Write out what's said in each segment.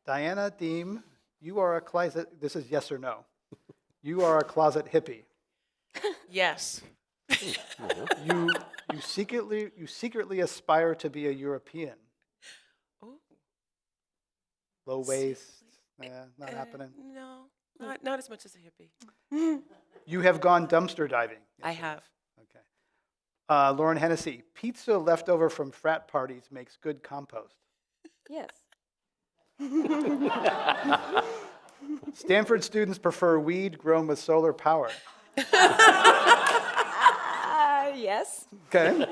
Diana Dehm, you are a closet, this is yes or no. You are a closet hippie. Yes. You secretly aspire to be a European. Ooh. Low waist, not happening. No, not as much as a hippie. You have gone dumpster diving. Yes I or no? have. Okay. Lauren Hennessy, pizza left over from frat parties makes good compost. Yes. Stanford students prefer weed grown with solar power. Yes. Okay.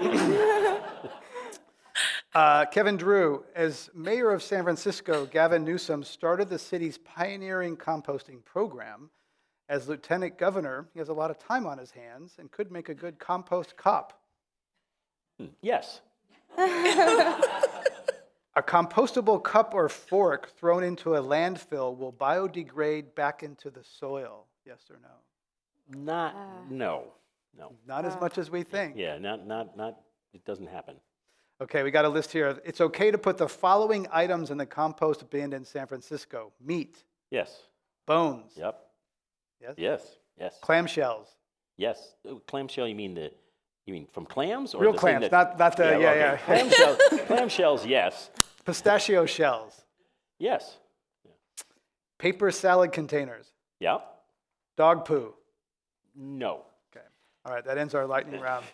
Kevin Drew, as mayor of San Francisco, Gavin Newsom started the city's pioneering composting program. As lieutenant governor, he has a lot of time on his hands and could make a good compost cop. Yes. A compostable cup or fork thrown into a landfill will biodegrade back into the soil. Yes or no? No. Not as much as we think. Yeah, not, it doesn't happen. Okay, we got a list here. It's okay to put the following items in the compost bin in San Francisco: meat, Yes. bones, Yep. yes, Yes. clamshells, Yes. Clamshell, you mean from clams? Or real the thing clams, that- not the, okay. Clamshells, yes. Pistachio shells, Yes. paper salad containers, Yep. dog poo. No. Okay, all right, that ends our lightning round.